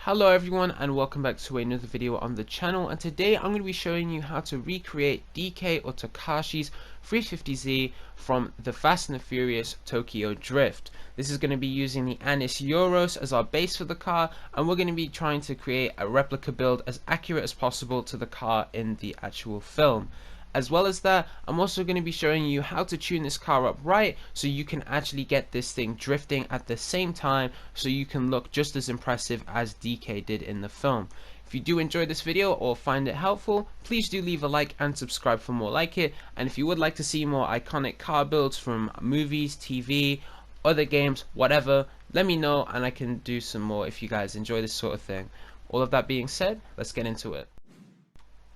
Hello everyone and welcome back to another video on the channel, and today I'm going to be showing you how to recreate DK or Takashi's 350Z from the Fast and the Furious Tokyo Drift. This is going to be using the Anis Euros as our base for the car, and we're going to be trying to create a replica build as accurate as possible to the car in the actual film. As well as that, I'm also going to be showing you how to tune this car up right so you can actually get this thing drifting at the same time so you can look just as impressive as DK did in the film. If you do enjoy this video or find it helpful, please do leave a like and subscribe for more like it. And if you would like to see more iconic car builds from movies, TV, other games, whatever, let me know and I can do some more if you guys enjoy this sort of thing. All of that being said, let's get into it.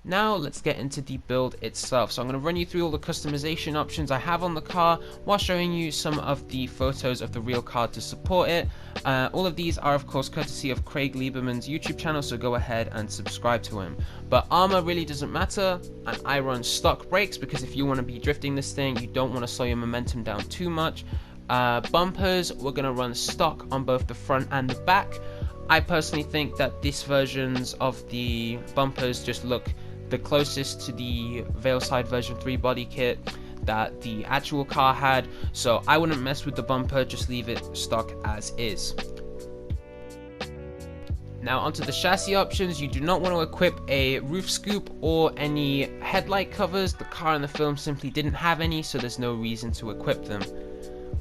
Now let's get into the build itself. So I'm going to run you through all the customization options I have on the car while showing you some of the photos of the real car to support it. All of these are of course courtesy of Craig Lieberman's YouTube channel, so go ahead and subscribe to him. But armor really doesn't matter, and I run stock brakes because if you want to be drifting this thing, you don't want to slow your momentum down too much. Bumpers, we're going to run stock on both the front and the back. I personally think that these versions of the bumpers just look the closest to the Veilside version 3 body kit that the actual car had, so I wouldn't mess with the bumper, just leave it stock as is. Now onto the chassis options. You do not want to equip a roof scoop or any headlight covers. The car in the film simply didn't have any, so there's no reason to equip them.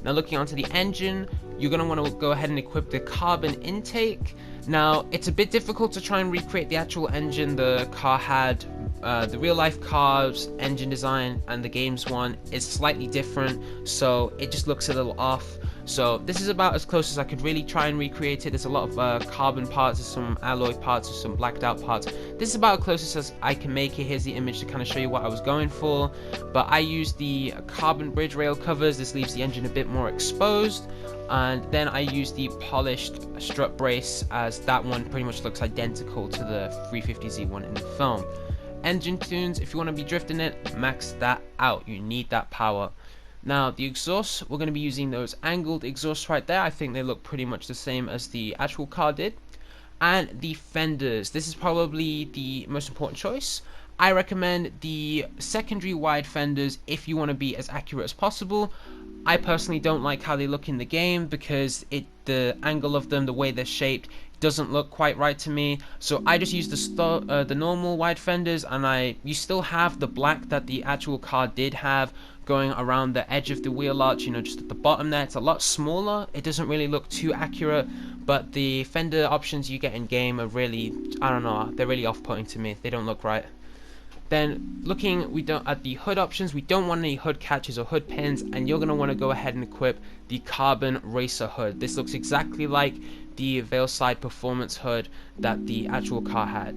Now looking onto the engine, you're going to want to go ahead and equip the carbon intake. Now it's a bit difficult to try and recreate the actual engine the car had. The real life car's engine design and the games one is slightly different, so it just looks a little off. So this is about as close as I could really try and recreate it. There's a lot of carbon parts, there's some alloy parts, there's some blacked out parts. This is about as closest as I can make it. Here's the image to kind of show you what I was going for. But I used the carbon bridge rail covers. This leaves the engine a bit more exposed. And then I used the polished strut brace, as that one pretty much looks identical to the 350Z one in the film. Engine tunes, if you want to be drifting it, max that out. You need that power. Now the exhausts, we're going to be using those angled exhausts right there. I think they look pretty much the same as the actual car did. And the fenders, this is probably the most important choice. I recommend the secondary wide fenders if you want to be as accurate as possible. I personally don't like how they look in the game because the angle of them, the way they're shaped, doesn't look quite right to me. So I just use the normal wide fenders, and you still have the black that the actual car did have going around the edge of the wheel arch, you know, just at the bottom there. It's a lot smaller. It doesn't really look too accurate, but the fender options you get in game are really, I don't know, they're really off-putting to me. They don't look right. Then looking at the hood options, we don't want any hood catches or hood pins, and you're going to want to go ahead and equip the carbon racer hood. This looks exactly like the Veilside performance hood that the actual car had.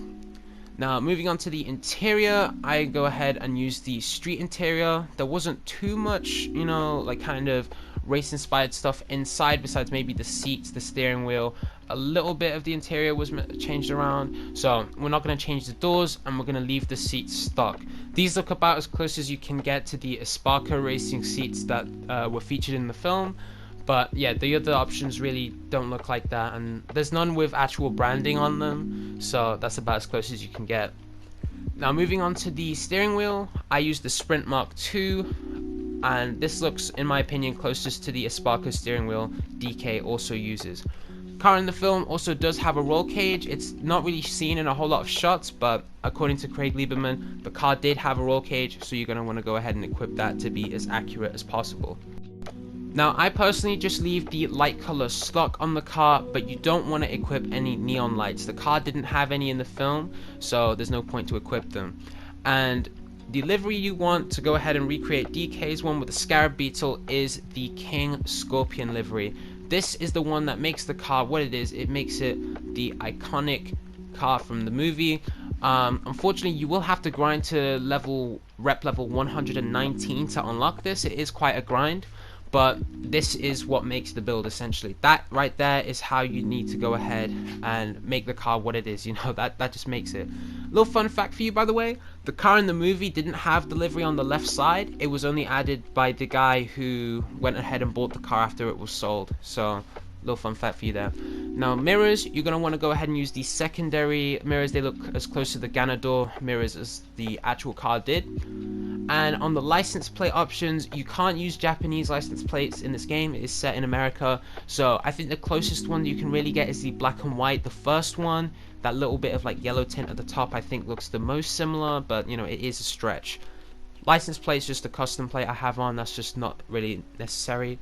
Now moving on to the interior, I go ahead and use the street interior. There wasn't too much, you know, like kind of race inspired stuff inside besides maybe the seats, the steering wheel. A little bit of the interior was changed around, so we're not going to change the doors, and we're going to leave the seats stock. These look about as close as you can get to the Esparco racing seats that were featured in the film. But yeah, the other options really don't look like that, and there's none with actual branding on them, so that's about as close as you can get. Now moving on to the steering wheel, I use the Sprint Mark II, and this looks, in my opinion, closest to the Esparco steering wheel DK also uses. Car in the film also does have a roll cage. It's not really seen in a whole lot of shots, but according to Craig Lieberman, the car did have a roll cage, so you're going to want to go ahead and equip that to be as accurate as possible. Now I personally just leave the light color stock on the car, but you don't want to equip any neon lights. The car didn't have any in the film, so there's no point to equip them. And the livery you want to go ahead and recreate DK's one with the Scarab Beetle is the King Scorpion livery. This is the one that makes the car what it is. It makes it the iconic car from the movie. Unfortunately, you will have to grind to rep level 119 to unlock this. It is quite a grind, but this is what makes the build essentially. That right there is how you need to go ahead and make the car what it is, you know, that just makes it. Little fun fact for you, by the way, the car in the movie didn't have the livery on the left side. It was only added by the guy who went ahead and bought the car after it was sold. So Little fun fact for you there. Now mirrors, you're going to want to go ahead and use the secondary mirrors. They look as close to the Ganador mirrors as the actual car did. And on the license plate options, you can't use Japanese license plates in this game. It is set in America, so I think the closest one that you can really get is the black and white. The first one, that little bit of like yellow tint at the top, I think looks the most similar, but you know, it is a stretch. License plate is just a custom plate I have on, that's just not really necessary.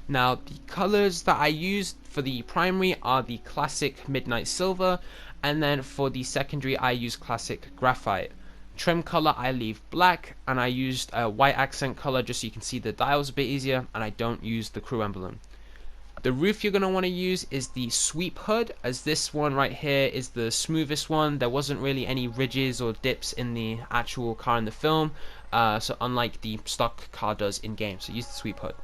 Now the colors that I used for the primary are the classic midnight silver, and then for the secondary I use classic graphite. Trim color I leave black, and I used a white accent color just so you can see the dials a bit easier, and I don't use the crew emblem. The roof you're going to want to use is the sweep hood, as this one right here is the smoothest one. There wasn't really any ridges or dips in the actual car in the film, so unlike the stock car does in game, so use the sweep hood.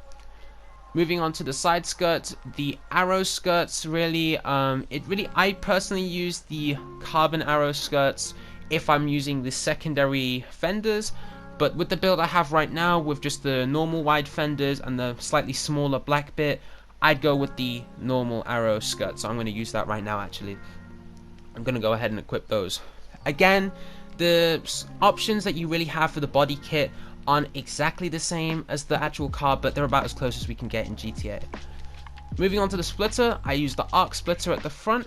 Moving on to the side skirts, the arrow skirts really, I personally use the carbon arrow skirts if I'm using the secondary fenders, but with the build I have right now with just the normal wide fenders and the slightly smaller black bit, I'd go with the normal arrow skirt, so I'm going to use that right now actually. I'm going to go ahead and equip those. Again, the options that you really have for the body kit aren't exactly the same as the actual car, but they're about as close as we can get in GTA. Moving on to the splitter, I use the arc splitter at the front,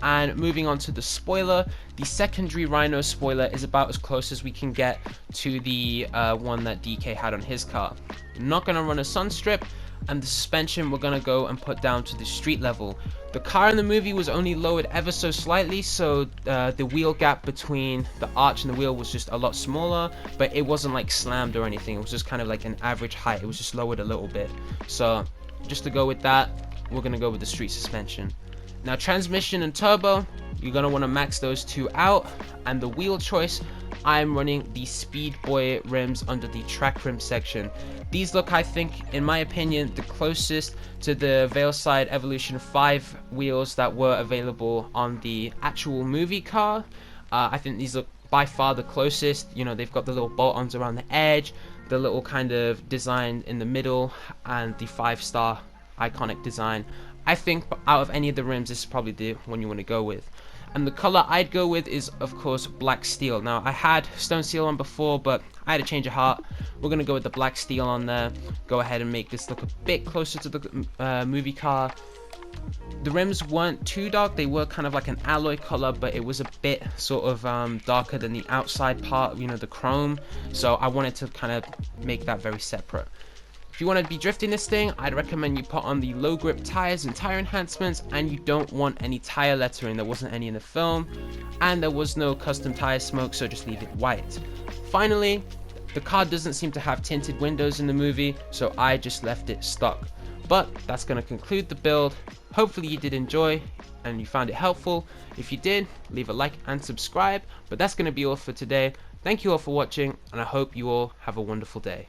and moving on to the spoiler, the secondary Rhino spoiler is about as close as we can get to the one that DK had on his car. I'm not going to run a sun strip, and the suspension we're going to go and put down to the street level. The car in the movie was only lowered ever so slightly, so the wheel gap between the arch and the wheel was just a lot smaller, but it wasn't like slammed or anything. It was just kind of like an average height. It was just lowered a little bit. So just to go with that, we're going to go with the street suspension. Now transmission and turbo, you're going to want to max those two out, and the wheel choice, I'm running the Speed Boy rims under the track rim section. These look, I think, in my opinion, the closest to the Veilside Evolution 5 wheels that were available on the actual movie car. I think these look by far the closest. You know, they've got the little bolt-ons around the edge, the little kind of design in the middle, and the 5-star iconic design. I think out of any of the rims, this is probably the one you want to go with. And the color I'd go with is, of course, black steel. Now, I had stone steel on before, but I had a change of heart. We're going to go with the black steel on there. Go ahead and make this look a bit closer to the movie car. The rims weren't too dark. They were kind of like an alloy color, but it was a bit sort of darker than the outside part, you know, the chrome. So I wanted to kind of make that very separate. If you want to be drifting this thing, I'd recommend you put on the low grip tires and tire enhancements, and you don't want any tire lettering. There wasn't any in the film, and there was no custom tire smoke, so just leave it white. Finally, the car doesn't seem to have tinted windows in the movie, so I just left it stock. But that's going to conclude the build. Hopefully you did enjoy and you found it helpful. If you did, leave a like and subscribe. But that's going to be all for today. Thank you all for watching, and I hope you all have a wonderful day.